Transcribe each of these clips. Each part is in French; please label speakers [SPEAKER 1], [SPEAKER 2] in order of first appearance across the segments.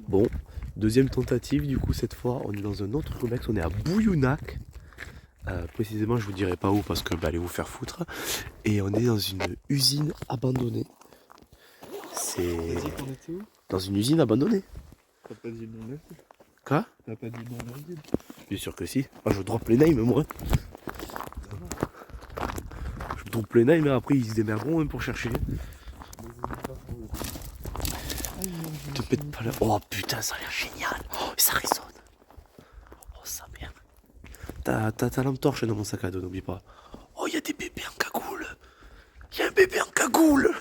[SPEAKER 1] Bon, deuxième tentative, du coup, cette fois, on est dans un autre urbex, on est à Bouillounac. Précisément, je vous dirai pas où parce que allez vous faire foutre. Et on est dans une usine abandonnée. C'est
[SPEAKER 2] T'as dit qu'on était où?
[SPEAKER 1] dans une usine abandonnée.
[SPEAKER 2] T'as pas dit le nom de la ville?
[SPEAKER 1] Quoi?
[SPEAKER 2] T'as pas dit le nom de la ville?
[SPEAKER 1] Bien sûr que si. Ah, je drop les names, moi. Je drop les names, mais après ils se démerderont hein, pour chercher. Te pète pas là. Oh putain, ça a l'air génial. Oh, ça résonne. Oh, sa merde. T'as lampe torche dans mon sac à dos, n'oublie pas. Oh, il y a des bébés en cagoule. Il y a un bébé en cagoule.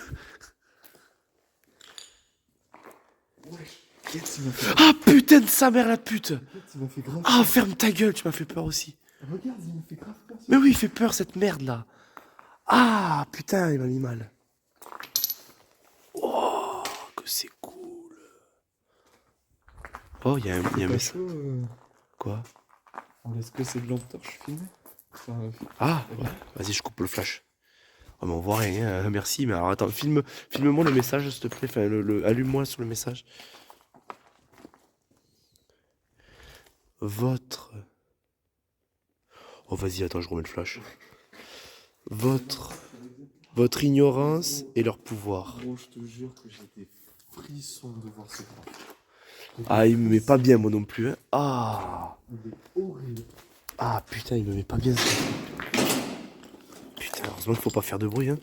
[SPEAKER 1] Ah putain de sa mère la pute.
[SPEAKER 2] Il m'a fait grave
[SPEAKER 1] Ah ferme ta gueule, tu m'as fait peur aussi.
[SPEAKER 2] Regarde, il m'a fait grave peur.
[SPEAKER 1] Mais oui, il fait peur cette merde là. Ah putain, il m'a mis mal. Oh, que c'est cool. Oh, il y a un message. Quoi?
[SPEAKER 2] Est-ce que c'est de lampe torche filmée?
[SPEAKER 1] Ah, ouais. Vas-y, je coupe le flash. Oh, mais on voit rien, hein. Merci. Mais alors attends, filme-moi le message, s'il te plaît. Enfin, allume-moi sur le message. Votre. Oh, vas-y, attends, je remets le flash. Votre ignorance et leur pouvoir.
[SPEAKER 2] Gros, je te jure que j'ai des frissons de voir ce graphe.
[SPEAKER 1] Ah, il me met pas bien, moi non plus. Hein. Ah.
[SPEAKER 2] Il est horrible.
[SPEAKER 1] Ah, putain, il me met pas bien ça. Putain, heureusement qu'il faut pas faire de bruit. Hein.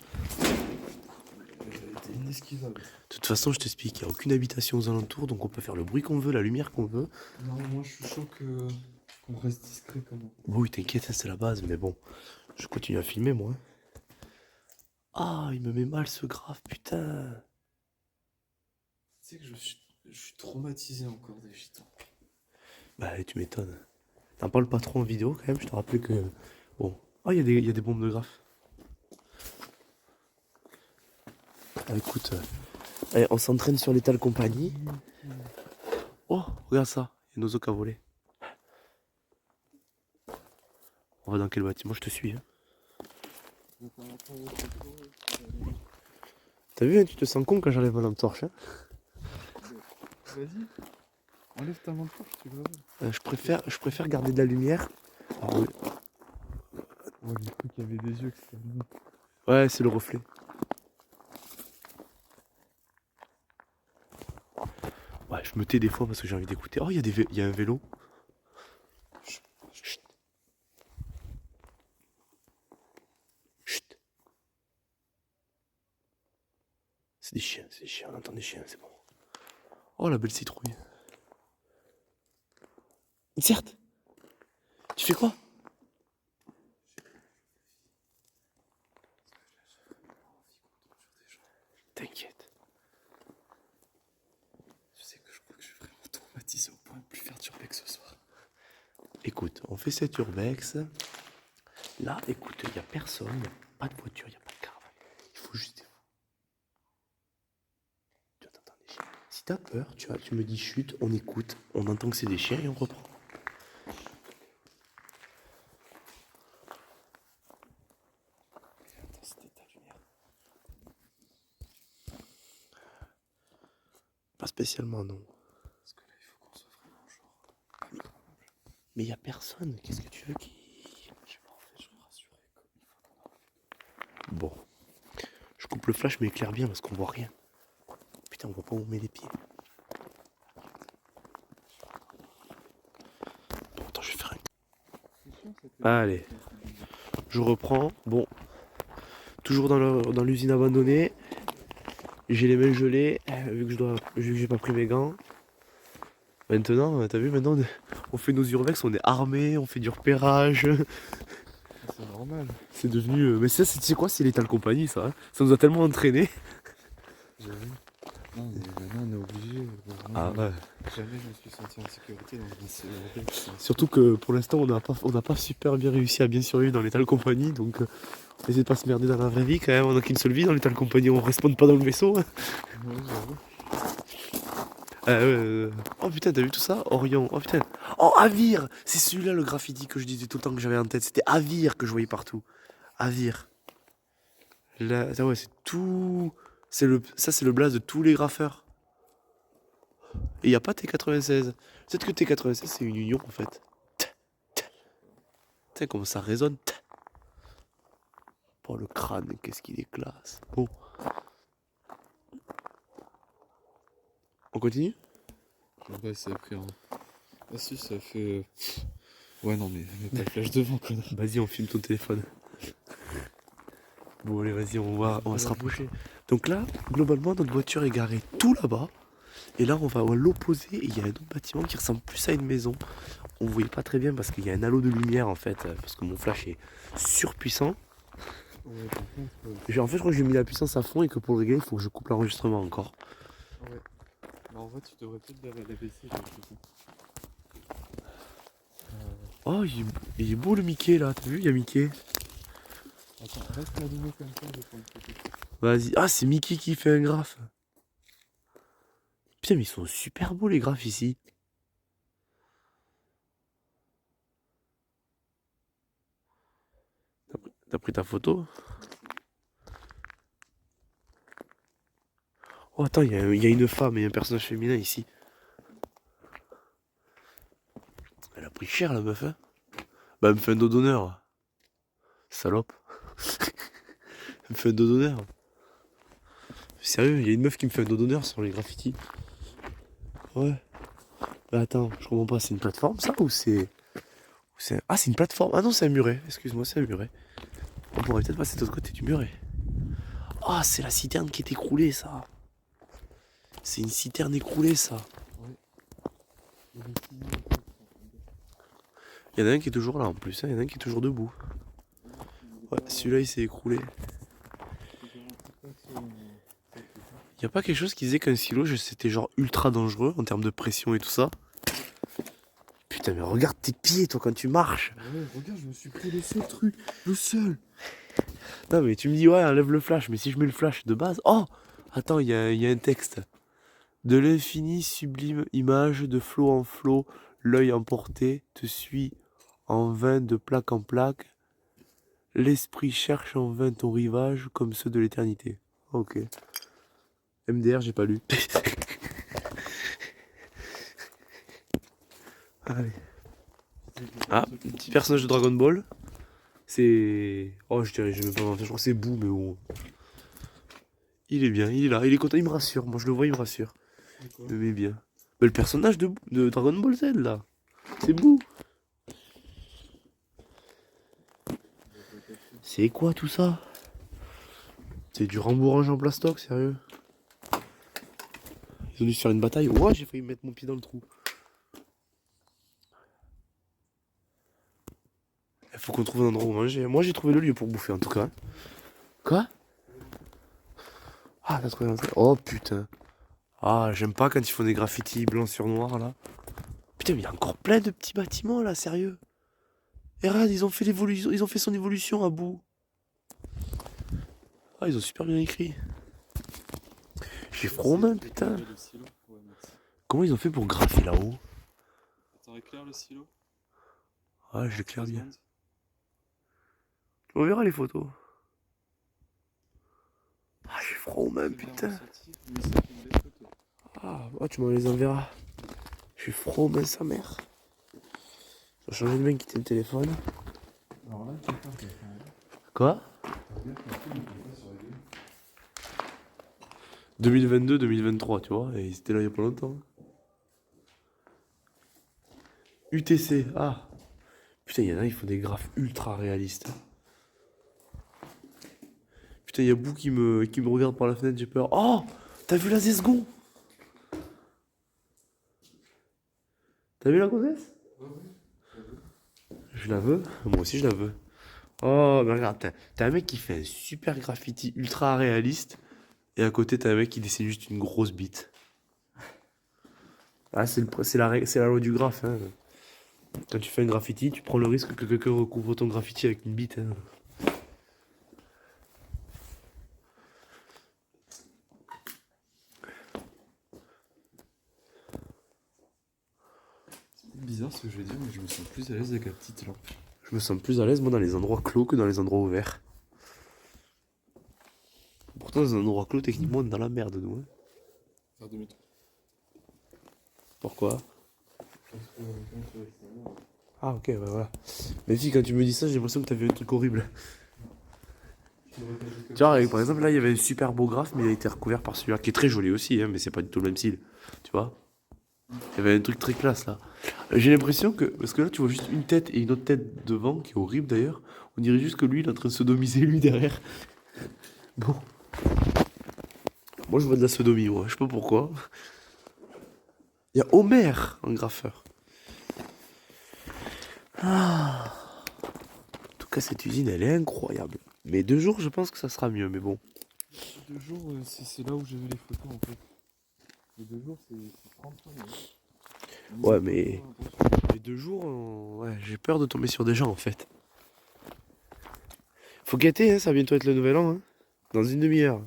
[SPEAKER 2] C'est inesquivable.
[SPEAKER 1] De toute façon, je t'explique, il n'y a aucune habitation aux alentours, donc on peut faire le bruit qu'on veut, la lumière qu'on veut.
[SPEAKER 2] Non, moi je suis chaud qu'on reste discret quand même.
[SPEAKER 1] Bon, oui, t'inquiète, c'est la base, mais bon, je continue à filmer, moi. Ah, il me met mal ce graphe, putain.
[SPEAKER 2] Tu sais que je suis traumatisé encore des gitans.
[SPEAKER 1] Bah, tu m'étonnes. T'en parles pas trop en vidéo, quand même, je te rappelle que... Bon. Ah, il y a des bombes de graphe. Ah, écoute, allez, on s'entraîne sur l'étal compagnie. Oh, regarde ça, il y a nos os à voler. On va dans quel bâtiment? Je te suis. Hein. T'as vu, hein, tu te sens con quand j'enlève ma lampe torche. Hein.
[SPEAKER 2] Vas-y, enlève ta lampe torche, tu vois.
[SPEAKER 1] Je préfère garder de la lumière. Alors,
[SPEAKER 2] Ouais, j'ai cru qu'il y avait des yeux que c'était lui.
[SPEAKER 1] ouais, c'est le reflet. Ouais, je me tais des fois parce que j'ai envie d'écouter. Oh, il y a un vélo. Chut. Chut. C'est des chiens, on entend des chiens, c'est bon. Oh, la belle citrouille. Certes. Tu fais quoi? T'inquiète.
[SPEAKER 2] Je sais que je crois que je suis vraiment traumatisé au point de plus faire d'urbex ce soir.
[SPEAKER 1] Écoute, on fait cet urbex. Là, écoute, il n'y a personne, il n'y a pas de voiture, il n'y a pas de caravane. Il faut juste des fous. Tu entends des chiens. Si t'as peur, tu me dis chute, on écoute, on entend que c'est des chiens et on reprend.
[SPEAKER 2] L'intensité de ta lumière.
[SPEAKER 1] Pas spécialement, non.
[SPEAKER 2] Parce que là, il faut qu'on soit vraiment genre.
[SPEAKER 1] Mais il n'y a personne, qu'est-ce que tu veux qui...
[SPEAKER 2] Je sais pas, en fait, je me rassurais comme une fois qu'on aura fait.
[SPEAKER 1] Bon. Je coupe le flash mais éclaire bien parce qu'on voit rien. Putain, on voit pas où on met les pieds. Bon, attends, je vais faire un... Allez. Je reprends. Bon. Toujours dans l'usine abandonnée. J'ai les mains gelées, vu que j'ai pas pris mes gants. Maintenant, t'as vu, maintenant on fait nos urbex, on est armés, on fait du repérage.
[SPEAKER 2] C'est normal.
[SPEAKER 1] C'est devenu... Mais ça, c'est quoi? C'est l'étal compagnie, ça. Hein, ça nous a tellement entraînés.
[SPEAKER 2] J'ai vu. Non, mais maintenant on est obligé.
[SPEAKER 1] Ah ouais.
[SPEAKER 2] Jamais je me suis senti en sécurité dans une urbex.
[SPEAKER 1] Surtout que pour l'instant, on n'a pas super bien réussi à bien survivre dans l'étal compagnie. Donc, on essaie de pas se merder dans la vraie vie quand même. On a qu'une seule vie dans l'étal compagnie, on respawn pas dans le vaisseau. Hein.
[SPEAKER 2] Ouais, j'avoue.
[SPEAKER 1] Oh putain, t'as vu tout ça? Orion, oh putain. Oh, Avir! C'est celui-là le graffiti que je disais tout le temps que j'avais en tête. C'était Avir que je voyais partout. Avir. Là, ça, ouais, c'est tout. Ça, c'est le blaze de tous les graffeurs. Et il n'y a pas T96. Peut-être que T96 c'est une union en fait. Tu sais comment ça résonne. Oh le crâne, qu'est-ce qu'il est classe. Bon. On continue?
[SPEAKER 2] Bah, ça a pris un. Ah si, ça fait. Ouais, non, mais pas le flash devant, connard.
[SPEAKER 1] Vas-y, on filme ton téléphone. Bon, allez, vas-y, on va se rapprocher. Donc là, globalement, notre voiture est garée tout là-bas. Et là, on va à l'opposé. Et il y a un autre bâtiment qui ressemble plus à une maison. On voyait pas très bien parce qu'il y a un halo de lumière en fait. Parce que mon flash est surpuissant.
[SPEAKER 2] Ouais, par contre.
[SPEAKER 1] En fait, je crois que j'ai mis la puissance à fond et que pour le régler, il faut que je coupe l'enregistrement encore.
[SPEAKER 2] Ouais. Bah, en vrai, tu devrais peut-être la baisser, j'ai l'impression.
[SPEAKER 1] Oh, il est beau le Mickey là. T'as vu, il y a Mickey.
[SPEAKER 2] Attends, reste à nouveau comme ça, je vais prendre une photo.
[SPEAKER 1] Vas-y. Ah, c'est Mickey qui fait un graphe. Putain, mais ils sont super beaux les graphes ici. T'as pris ta photo? Oh, attends, il y a une femme et un personnage féminin ici. Elle a pris cher la meuf, hein? Bah, elle me fait un dos d'honneur. Salope. Elle me fait un dos d'honneur. Sérieux, il y a une meuf qui me fait un dos d'honneur sur les graffitis. Ouais. Bah, attends, je comprends pas, c'est une plateforme ça ou c'est. Ah, c'est une plateforme. Ah non, c'est un muret. Excuse-moi, c'est un muret. On pourrait peut-être passer de l'autre côté du muret. Ah, c'est la citerne qui est écroulée, ça. C'est une citerne écroulée, ça. Il y en a un qui est toujours là en plus, hein. Il y en a un qui est toujours debout. Ouais, celui-là il s'est écroulé. Y a pas quelque chose qui disait qu'un silo c'était genre ultra dangereux en termes de pression et tout ça? Putain, mais regarde tes pieds toi quand tu marches.
[SPEAKER 2] Ouais, regarde, je me suis pris le seul truc. Le seul.
[SPEAKER 1] Non mais tu me dis ouais, enlève le flash, mais si je mets le flash de base. Oh! Attends, il y a un texte. De l'infini sublime image de flot en flot, l'œil emporté te suit en vain de plaque en plaque. L'esprit cherche en vain ton rivage comme ceux de l'éternité. Ok. MDR, j'ai pas lu. Allez. Ah, petit personnage de Dragon Ball. C'est. Oh, je dirais, je vais pas mentir, je crois que c'est Boo, mais bon. Il est bien, il est là, il est content, il me rassure. Moi, je le vois, il me rassure. Il me met bien. Mais le personnage de Dragon Ball Z, là. C'est Boo. C'est quoi tout ça? C'est du rembourrage en plastoc, sérieux? Ils ont dû se faire une bataille. Ouais, j'ai failli mettre mon pied dans le trou. Il faut qu'on trouve un endroit où manger. Moi, j'ai trouvé le lieu pour bouffer, en tout cas. Quoi? Ah, t'as trouvé un... Oh, putain. Ah, j'aime pas quand ils font des graffitis blanc sur noir, là. Putain, mais il y a encore plein de petits bâtiments, là, sérieux. Et regarde, ils ont fait l'évolution, ils ont fait son évolution à bout. Ah, ils ont super bien écrit. J'ai froid, même, putain. Comment ils ont fait pour graffer là-haut?
[SPEAKER 2] Attends, éclaire le silo.
[SPEAKER 1] Ah, je l'éclaire bien. On verra les photos. Ah, j'ai froid, même, putain. Ah, oh, tu m'en les enverras. J'ai froid, même, sa mère. Je vais changer de main, quitter le téléphone.
[SPEAKER 2] Alors là, tu peux faire.
[SPEAKER 1] Quoi? 2022-2023, tu vois, et c'était là il y a pas longtemps. UTC, ah. Putain, il y en a, ils font des graphes ultra réalistes. Putain, il y a Bou qui me regarde par la fenêtre, j'ai peur. Oh! T'as vu la Zesgon? T'as vu la gonzesse? Je la veux? Moi aussi, je la veux. Oh, mais regarde, t'as un mec qui fait un super graffiti ultra réaliste, et à côté, t'as un mec qui dessine juste une grosse bite. Ah, c'est la loi du graphe, hein. Quand tu fais un graffiti, tu prends le risque que quelqu'un recouvre ton graffiti avec une bite, hein.
[SPEAKER 2] C'est bizarre ce que je vais dire, mais je me sens plus à l'aise avec la petite lampe.
[SPEAKER 1] Je me sens plus à l'aise, moi, dans les endroits clos que dans les endroits ouverts. Pourtant, dans un endroit clos, techniquement, on est dans la merde, nous. Hein.
[SPEAKER 2] Faire demi-tour.
[SPEAKER 1] Pourquoi?
[SPEAKER 2] Parce que comme sur l'extérieur.
[SPEAKER 1] Ah ok, bah voilà. Mais si, quand tu me dis ça, j'ai l'impression que t'as vu un truc horrible. Tu vois, par exemple, là, il y avait un super beau graphe, mais il a été recouvert par celui-là, qui est très joli aussi, hein, mais c'est pas du tout le même style. Tu vois? Il y avait un truc très classe, là. J'ai l'impression que... Parce que là, tu vois juste une tête et une autre tête devant, qui est horrible, d'ailleurs. On dirait juste que lui, il est en train de sodomiser lui derrière. Bon. Moi, je vois de la sodomie, moi. Je sais pas pourquoi. Il y a Homer en graffeur. Ah. En tout cas, cette usine, elle est incroyable. Mais 2 jours, je pense que ça sera mieux, mais bon.
[SPEAKER 2] 2 jours, c'est là où j'ai vu les photos en fait. Les 2 jours, c'est 33 minutes.
[SPEAKER 1] Ouais, mais... Les 2 jours, ouais, j'ai peur de tomber sur des gens, en fait. Faut guetter, hein, ça va bientôt être le nouvel an, hein. Dans une demi-heure.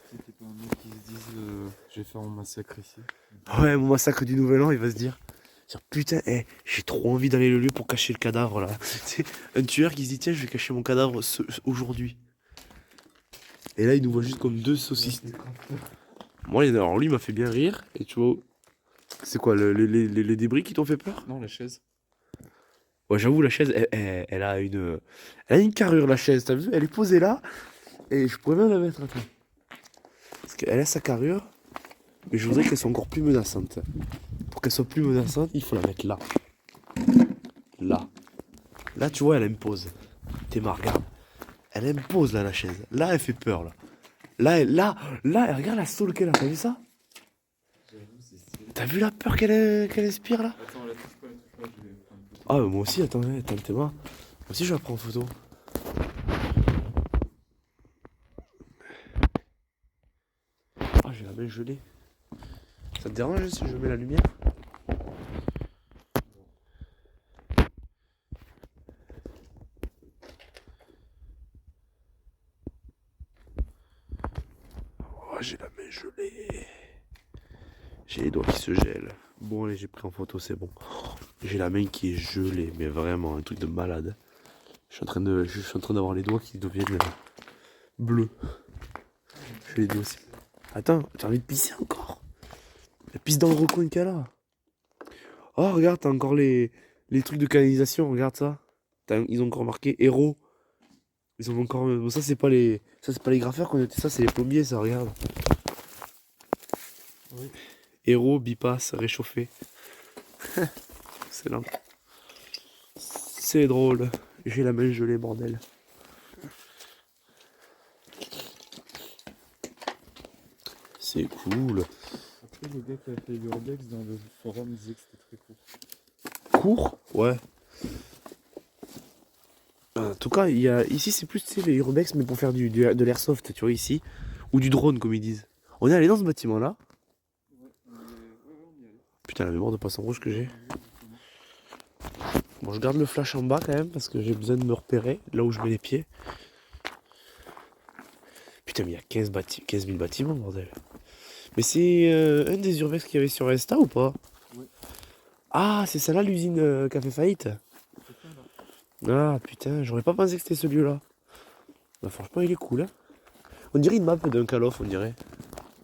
[SPEAKER 2] C'était pas un mec qui se dise je vais faire mon massacre ici.
[SPEAKER 1] Ouais, mon massacre du nouvel an, il va se dire... Putain, j'ai trop envie d'aller le lieu pour cacher le cadavre, là. C'est un tueur qui se dit, tiens, je vais cacher mon cadavre aujourd'hui. Et là, il nous voit juste comme deux saucisses. Moi, alors lui, il m'a fait bien rire. Et tu vois, c'est quoi, les débris qui t'ont fait peur?
[SPEAKER 2] Non, la chaise.
[SPEAKER 1] Ouais, j'avoue, la chaise, elle a une carrure, la chaise, t'as vu? Elle est posée là. Et je pourrais même la mettre, attends. Parce qu'elle a sa carrure. Mais je voudrais qu'elle soit encore plus menaçante. Pour qu'elle soit plus menaçante, il faut la mettre là. Là. Là, tu vois, elle impose. T'es marre, regarde. Elle impose, là, la chaise. Là, elle fait peur, là. Là, regarde la soul qu'elle a. T'as vu ça?
[SPEAKER 2] J'avoue, c'est stylé.
[SPEAKER 1] T'as vu la peur qu'elle inspire, là?
[SPEAKER 2] Attends, la touche pas, je vais prendre une photo.
[SPEAKER 1] Ah, moi aussi, attends, t'es marre. Moi aussi, je la prends en photo. Ah, j'ai la main gelée. Ça te dérange si je mets la lumière? Oh, j'ai la main gelée. J'ai les doigts qui se gèlent. Bon, allez, j'ai pris en photo, c'est bon. J'ai la main qui est gelée, mais vraiment, un truc de malade. Je suis en train d'avoir les doigts qui deviennent bleus. Je fais les doigts aussi. Attends, t'as envie de pisser encore? La pisse dans le recoin qu'il y a là. Oh, regarde, t'as encore les trucs de canalisation, regarde ça. Ils ont encore marqué héros. Ils ont encore. Bon, ça, c'est pas les. Ça, c'est pas les graffeurs qu'on était. Ça, c'est les plombiers, ça, regarde.
[SPEAKER 2] Oui.
[SPEAKER 1] Héros, bipass, réchauffé. Excellent. C'est drôle. J'ai la main gelée, bordel. C'est cool.
[SPEAKER 2] Après, le gars qui a fait l'urbex dans le forum disait que c'était très court.
[SPEAKER 1] Court? Ouais. En tout cas, ici, c'est plus, tu sais, les urbex, mais pour faire de l'airsoft, tu vois, ici. Ou du drone, comme ils disent. On est allé dans ce bâtiment-là.
[SPEAKER 2] Ouais, on y allait.
[SPEAKER 1] Putain, la mémoire de poisson rouge que j'ai. Bon, je garde le flash en bas quand même, parce que j'ai besoin de me repérer, là où je mets les pieds. Putain, mais il y a 15 000 bâtiments, bordel. Mais c'est un des urbex qu'il y avait sur Insta ou pas?
[SPEAKER 2] Ouais.
[SPEAKER 1] Ah, c'est ça là l'usine qui a fait faillite?
[SPEAKER 2] C'est ça là.
[SPEAKER 1] Ah putain, j'aurais pas pensé que c'était celui-là. Bah franchement, il est cool, hein. On dirait une map d'un Call of, on dirait.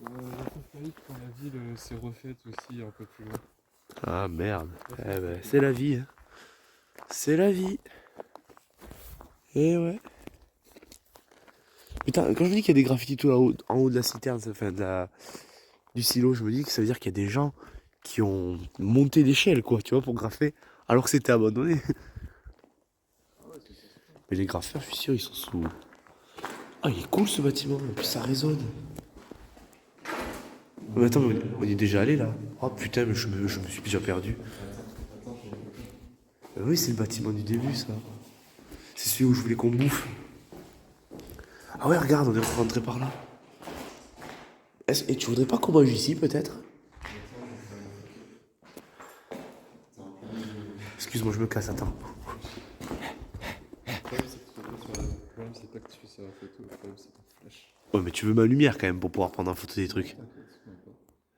[SPEAKER 2] Il a fait faillite quand la ville s'est refaite aussi un peu plus loin.
[SPEAKER 1] Ah merde. Eh ben, c'est la vie, hein. C'est la vie. Eh ouais. Putain, quand je me dis qu'il y a des graffitis tout là-haut, en haut de la citerne, enfin du silo, je me dis que ça veut dire qu'il y a des gens qui ont monté l'échelle, quoi, tu vois, pour graffer, alors que c'était abandonné. Mais les graffeurs, je suis sûr, ils sont sous. Ah, il est cool ce bâtiment, et puis ça résonne. Mais attends, mais on y est déjà allé là. Oh putain, mais je me suis déjà perdu. Oui, c'est le bâtiment du début, ça. C'est celui où je voulais qu'on bouffe. Ah ouais, regarde, on est rentré par là. Et tu voudrais pas qu'on mange ici, peut-être? Excuse-moi, je me casse, attends.
[SPEAKER 2] Le problème, c'est pas que tu fais sur la photo, le problème, c'est ton flash.
[SPEAKER 1] Ouais, mais tu veux ma lumière quand même pour pouvoir prendre en photo des trucs.
[SPEAKER 2] T'inquiète, même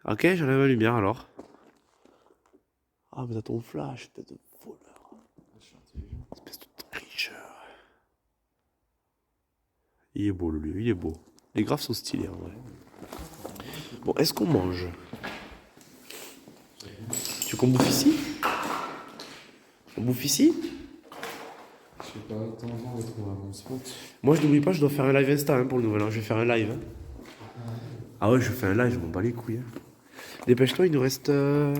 [SPEAKER 2] pas.
[SPEAKER 1] Ok, j'enlève ma lumière alors. Ah, mais t'as ton flash, espèce de voleur.
[SPEAKER 2] Je suis intelligent.
[SPEAKER 1] Espèce de tricheur. Il est beau le lieu, il est beau. Les graphes sont stylés en vrai. Bon, est-ce qu'on mange? Tu veux qu'on bouffe ici? On bouffe ici?
[SPEAKER 2] Je sais pas, attends, on va retrouver un bon spot.
[SPEAKER 1] Moi, je n'oublie pas, je dois faire un live Insta hein, pour le nouvel an. Je vais faire un live. Hein. Ah ouais, je fais un live, je m'en bats les couilles. Hein. Dépêche-toi, il nous reste.
[SPEAKER 2] Comment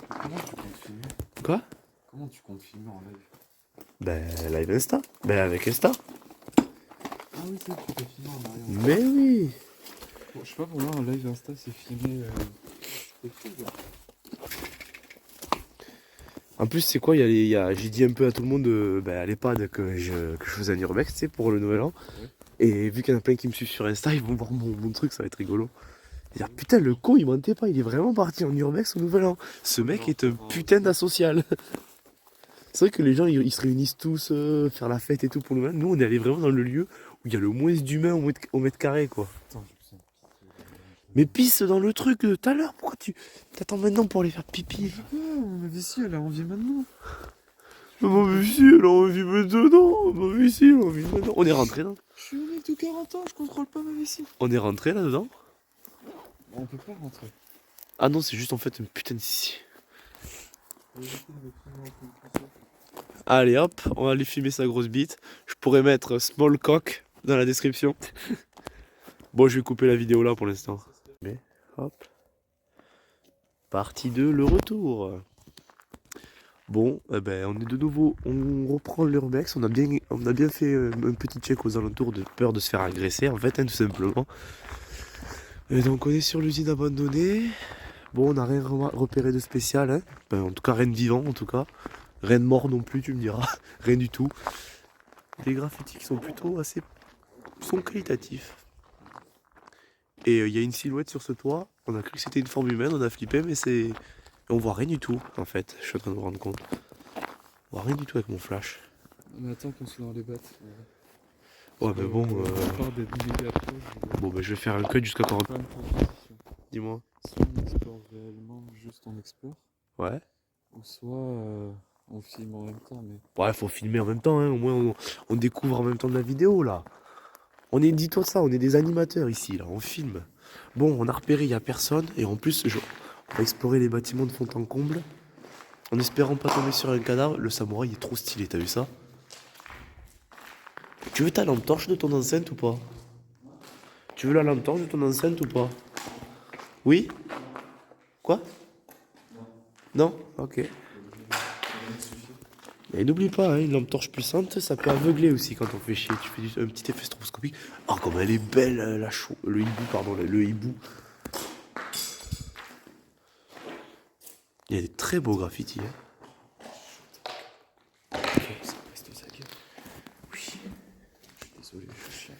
[SPEAKER 2] tu comptes filmer?
[SPEAKER 1] Quoi?
[SPEAKER 2] Comment tu comptes filmer en live?
[SPEAKER 1] Ben, live Insta. Ben, avec Insta.
[SPEAKER 2] Ah oui, c'est vrai que tu peux filmer en arrière.
[SPEAKER 1] Mais oui.
[SPEAKER 2] Bon, je sais pas, pour moi, un live Insta, c'est filmé. C'est fou, quoi.
[SPEAKER 1] En plus, c'est quoi, j'ai dit un peu à tout le monde à l'EHPAD que je faisais un urbex, tu sais, pour le nouvel an.
[SPEAKER 2] Ouais.
[SPEAKER 1] Et vu qu'il y en a plein qui me suivent sur Insta, ils vont voir mon truc, ça va être rigolo. Et dire, putain, le con, il mentait pas, il est vraiment parti en urbex au nouvel an. Ce mec est un putain d'asocial. C'est vrai que les gens, ils se réunissent tous, faire la fête et tout pour le nouvel an. Nous, on est allé vraiment dans le lieu où il y a le moins d'humains au mètre carré, quoi.
[SPEAKER 2] Attends, je sens.
[SPEAKER 1] Mais pisse dans le truc tout à l'heure, pourquoi tu t'attends maintenant pour aller faire pipi?
[SPEAKER 2] Ma vessie, elle a envie maintenant.
[SPEAKER 1] Ma vessie, elle a envie maintenant. Ma vessie, elle a envie maintenant. On est rentré là.
[SPEAKER 2] Je suis un mec de 40 ans, je contrôle pas ma vessie.
[SPEAKER 1] On est rentré là-dedans.
[SPEAKER 2] On peut pas rentrer.
[SPEAKER 1] Ah non, c'est juste en fait une putain de scie. Allez hop, on va aller filmer sa grosse bite. Je pourrais mettre small cock dans la description. Bon, je vais couper la vidéo là pour l'instant. Mais hop. Partie 2, le retour. Bon, on est de nouveau, on reprend l'urbex. On a bien fait un petit check aux alentours de peur de se faire agresser en fait, hein, tout simplement. Et donc on est sur l'usine abandonnée. Bon, on n'a rien repéré de spécial, hein. En tout cas rien de vivant en tout cas. Rien de mort non plus, tu me diras. Rien du tout. Les graffitis qui sont plutôt sont qualitatifs. Et il y a une silhouette sur ce toit. On a cru que c'était une forme humaine, on a flippé, mais c'est... On voit rien du tout, en fait. Je suis en train de me rendre compte. On voit rien du tout avec mon flash.
[SPEAKER 2] Mais attends qu'on se lance les battes.
[SPEAKER 1] Ouais, mais bon... Bon,
[SPEAKER 2] je
[SPEAKER 1] je vais faire un cut jusqu'à 40.
[SPEAKER 2] vais faire une proposition.
[SPEAKER 1] Dis-moi.
[SPEAKER 2] Soit on explore réellement, juste on explore,
[SPEAKER 1] Ouais.
[SPEAKER 2] ou soit on filme en même temps, mais...
[SPEAKER 1] Ouais, faut filmer en même temps, hein. Au moins, on découvre en même temps de la vidéo, là. Dis-toi ça, on est des animateurs ici, là. On filme. Bon, on a repéré, il n'y a personne. Et en plus, on va explorer les bâtiments de fond en comble. En espérant pas tomber sur un cadavre. Le samouraï est trop stylé, t'as vu ça? Tu veux ta lampe torche de ton enceinte ou pas? Tu veux la lampe torche de ton enceinte ou pas? Oui? Quoi? Non? Ok. Et n'oublie pas, hein, une lampe torche puissante, ça peut aveugler aussi quand on fait chier. Tu fais un petit effet stroboscopique. Oh, comme elle est belle, le hibou, pardon, le hibou. Il y a des très beaux graffitis. Hein. Ok, ça reste sa gueule. Oui. Je suis désolé, je suis chiant.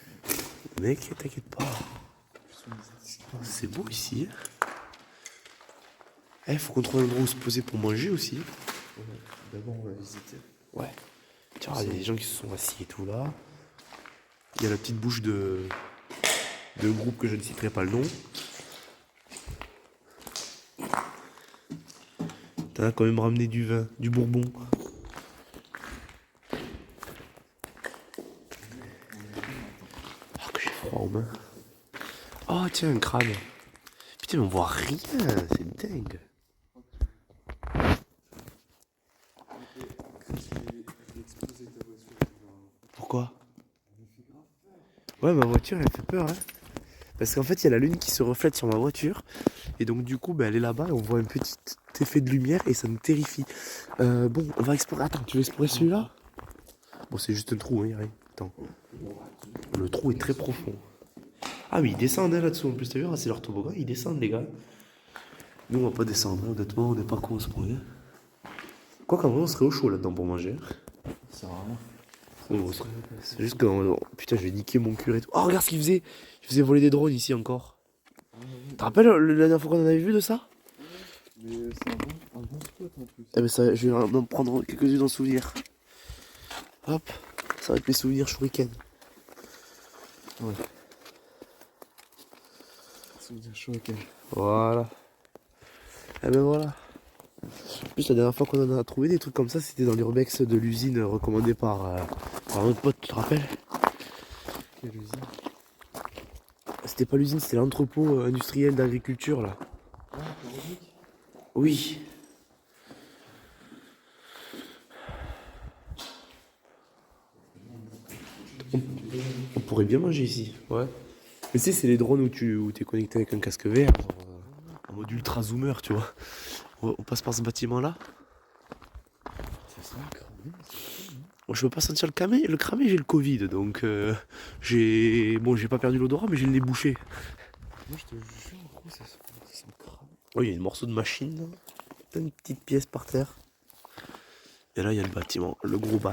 [SPEAKER 1] Mec, t'inquiète pas. C'est beau ici. Faut qu'on trouve un endroit où se poser pour manger aussi.
[SPEAKER 2] Ouais, d'abord on va visiter.
[SPEAKER 1] Ouais. Tiens, il y a des gens qui se sont assis et tout là. Il y a la petite bouche de groupe que je ne citerai pas le nom. T'en as quand même ramené du vin, du bourbon. Oh, que j'ai froid aux mains. Oh, tiens, un crabe. Putain, mais on voit rien, c'est dingue. Pourquoi? Ouais, ma voiture, elle fait peur, hein. Parce qu'en fait, il y a la lune qui se reflète sur ma voiture. Et donc, du coup, elle est là-bas et on voit un petit effet de lumière et ça nous terrifie. Bon, on va explorer. Attends, tu veux explorer celui-là? Bon, c'est juste un trou, hein, y a rien. Attends. Le trou est très profond. Ah, mais ils descendent hein, là-dessous. En plus, t'as vu, c'est leur toboggan. Ils descendent, les gars. Nous, on va pas descendre, hein, honnêtement. On n'est pas cons à ce point. Quoi qu'en vrai, on serait au chaud là-dedans pour manger.
[SPEAKER 2] Ça sert à rien.
[SPEAKER 1] C'est juste que putain, je vais niquer mon cul et tout. Oh, regarde ce qu'il faisait. Il faisait voler des drones ici encore. Tu te rappelles la dernière fois qu'on en avait vu de ça?
[SPEAKER 2] Mais c'est un bon spot en plus.
[SPEAKER 1] Eh ben ça, je vais en prendre quelques-unes en souvenir. Hop, ça va être mes souvenirs shuriken.
[SPEAKER 2] Ouais. Souvenir shuriken.
[SPEAKER 1] Voilà. Eh ben voilà. En plus, la dernière fois qu'on en a trouvé des trucs comme ça, c'était dans l'urbex de l'usine recommandée par notre pote, tu te rappelles?
[SPEAKER 2] Quelle usine?
[SPEAKER 1] C'était pas l'usine, c'était l'entrepôt industriel d'agriculture là.
[SPEAKER 2] Ah, Corobic.
[SPEAKER 1] Oui. On pourrait bien manger ici, ouais. Mais tu sais, c'est les drones où t'es connecté avec un casque VR, genre, en mode ultra zoomer, tu vois. On passe par ce bâtiment là.
[SPEAKER 2] Ça sent cramé, c'est cool, hein.
[SPEAKER 1] Moi, je peux pas sentir le cramé, j'ai le Covid, donc j'ai pas perdu l'odorat, mais j'ai le nez bouché.
[SPEAKER 2] Moi je te jure, gros, ça sent cramé.
[SPEAKER 1] Oh, il y a une morceau de machine, là. Plein de petites pièces par terre. Et là, il y a le bâtiment, le gros bat.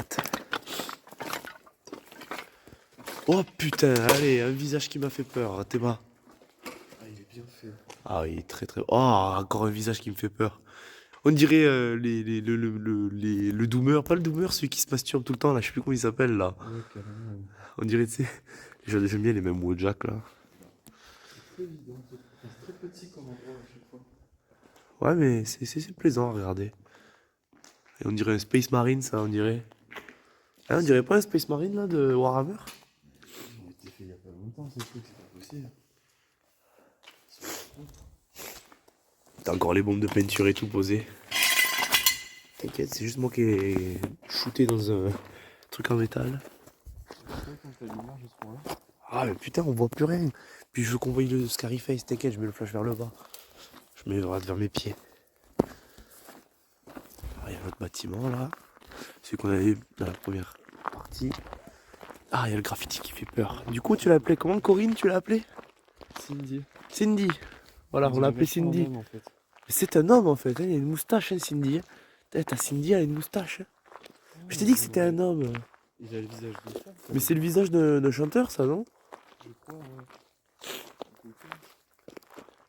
[SPEAKER 1] Oh putain, allez, un visage qui m'a fait peur, Théma.
[SPEAKER 2] Ah, il est bien fait.
[SPEAKER 1] Ah oui, très très. Oh, encore un visage qui me fait peur. On dirait le doomer, pas le doomer, celui qui se masturbe tout le temps, là, je sais plus comment il s'appelle, là.
[SPEAKER 2] Ouais, carrément. Ouais.
[SPEAKER 1] On dirait, tu sais, j'aime bien les mêmes Wojak, là.
[SPEAKER 2] C'est très évident. C'est très petit comme endroit à chaque fois.
[SPEAKER 1] Ouais, mais c'est plaisant à regarder. Et on dirait un Space Marine, ça, on dirait. Ah, on dirait pas un Space Marine, là, de Warhammer?
[SPEAKER 2] Il a été fait il y a pas longtemps, ce truc, c'est pas possible.
[SPEAKER 1] T'as encore les bombes de peinture et tout posées. T'inquiète, c'est juste moi qui ai shooté dans un truc en métal.
[SPEAKER 2] Quand t'as lumière juste pour là.
[SPEAKER 1] Ah, mais putain, on voit plus rien. Puis je veux qu'on voie le Scarface, t'inquiète, je mets le flash vers le bas. Je mets vers mes pieds. Ah, il y a l'autre bâtiment là. Celui qu'on avait dans la première partie. Ah, il y a le graffiti qui fait peur. Du coup, tu l'as appelé comment, Corinne, tu l'as appelé?
[SPEAKER 2] Cindy.
[SPEAKER 1] Cindy. Voilà, on l'a appelé Cindy.
[SPEAKER 2] Homme, en fait.
[SPEAKER 1] Mais c'est un homme en fait, hein, il a une moustache, hein, Cindy. T'as Cindy, elle a une moustache. Je t'ai dit que c'était un homme.
[SPEAKER 2] Il a le visage de femme.
[SPEAKER 1] Mais c'est le visage d'un chanteur, ça, non?
[SPEAKER 2] Je crois, ouais.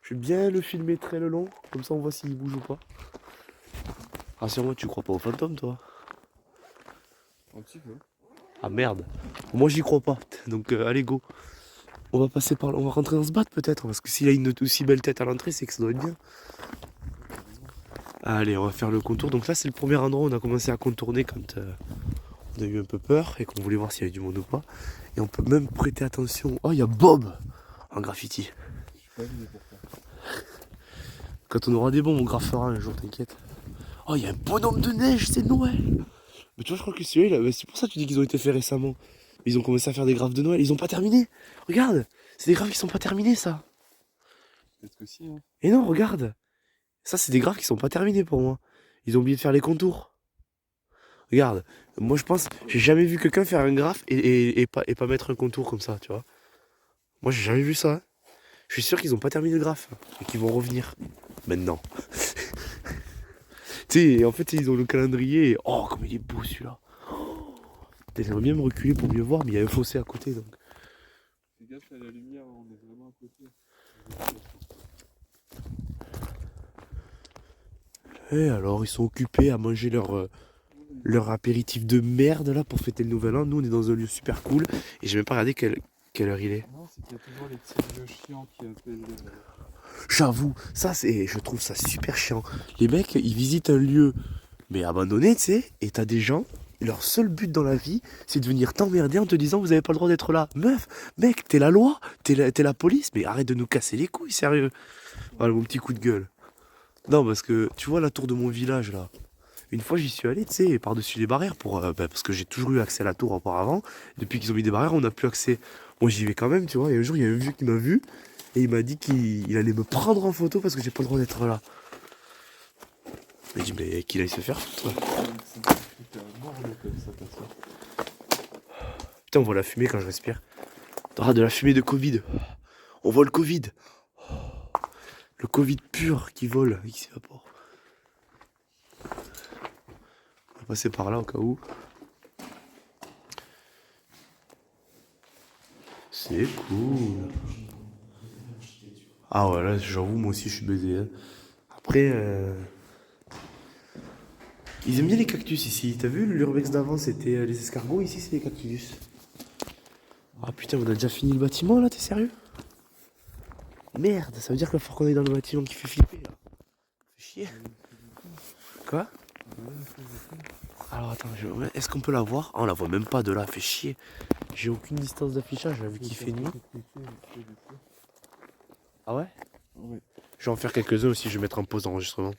[SPEAKER 1] Je vais bien le filmer très le long, comme ça on voit s'il bouge ou pas. Rassure-moi, tu crois pas aux fantômes, toi?
[SPEAKER 2] Un petit peu.
[SPEAKER 1] Ah merde. Moi j'y crois pas. Donc allez go. On va passer par là. On va rentrer dans ce bat peut-être. Parce que s'il a une aussi belle tête à l'entrée, c'est que ça doit être bien. Allez, on va faire le contour. Donc là c'est le premier endroit où on a commencé à contourner quand on a eu un peu peur et qu'on voulait voir s'il y avait du monde ou pas. Et on peut même prêter attention. Oh, il y a Bob en graffiti.
[SPEAKER 2] Je suis pas venu pour ça.
[SPEAKER 1] Quand on aura des bons, on graffera un jour, t'inquiète. Oh, il y a un bonhomme de neige, c'est Noël. Mais tu vois, je crois que celui-là, c'est pour ça que tu dis qu'ils ont été faits récemment. Ils ont commencé à faire des graphes de Noël. Ils ont pas terminé. Regarde, c'est des graphes qui sont pas terminés, ça.
[SPEAKER 2] Peut-être que si, hein.
[SPEAKER 1] Et non, regarde. Ça, c'est des graphes qui sont pas terminés pour moi. Ils ont oublié de faire les contours. Regarde, moi je pense, j'ai jamais vu quelqu'un faire un graphe et pas mettre un contour comme ça, tu vois. Moi, j'ai jamais vu ça. Je suis sûr qu'ils ont pas terminé le graphe et qu'ils vont revenir maintenant. Tu sais, en fait, ils ont le calendrier. Oh, comme il est beau celui-là. Oh, j'aimerais bien me reculer pour mieux voir, mais il y a un fossé à côté donc.
[SPEAKER 2] Fais gaffe à la lumière, on est vraiment à côté.
[SPEAKER 1] Et alors, ils sont occupés à manger leur apéritif de merde là pour fêter le nouvel an. Nous, on est dans un lieu super cool et j'ai même pas regardé quelle heure il est.
[SPEAKER 2] Non, c'est qu'il y a toujours les petits vieux chiants qui appellent.
[SPEAKER 1] J'avoue, je trouve ça super chiant. Les mecs, ils visitent un lieu, mais abandonné, tu sais, et t'as des gens, leur seul but dans la vie, c'est de venir t'emmerder en te disant vous avez pas le droit d'être là. Meuf, mec, t'es la loi, t'es la police, mais arrête de nous casser les couilles, sérieux. Voilà mon petit coup de gueule. Non, parce que tu vois la tour de mon village là. Une fois j'y suis allé, tu sais, par-dessus les barrières, parce que j'ai toujours eu accès à la tour auparavant. Depuis qu'ils ont mis des barrières, on n'a plus accès. Moi j'y vais quand même, tu vois, et un jour il y a un vieux qui m'a vu. Et il m'a dit qu'il allait me prendre en photo parce que j'ai pas le droit d'être là. Il m'a dit mais qu'il aille se faire foutre. Putain, on voit la fumée quand je respire. Ah, de la fumée de Covid. On voit le Covid. Le Covid pur qui vole et qui s'évapore. On va passer par là au cas où. C'est cool. Ah ouais, là j'avoue, moi aussi je suis baisé. Hein. Après, ils aiment bien les cactus ici. T'as vu, l'urbex d'avant c'était les escargots, ici c'est les cactus. Ah putain, on a déjà fini le bâtiment là, t'es sérieux? Merde, ça veut dire qu'il va falloir qu'on aille dans le bâtiment qui fait flipper là. Fait chier. Quoi? Alors attends, est-ce qu'on peut la voir? Ah, on la voit même pas de là, fait chier. J'ai aucune distance d'affichage là, vu qu'il fait nuit. Ah ouais?
[SPEAKER 2] Ouais.
[SPEAKER 1] Je vais en faire quelques-uns aussi, je vais mettre en pause d'enregistrement.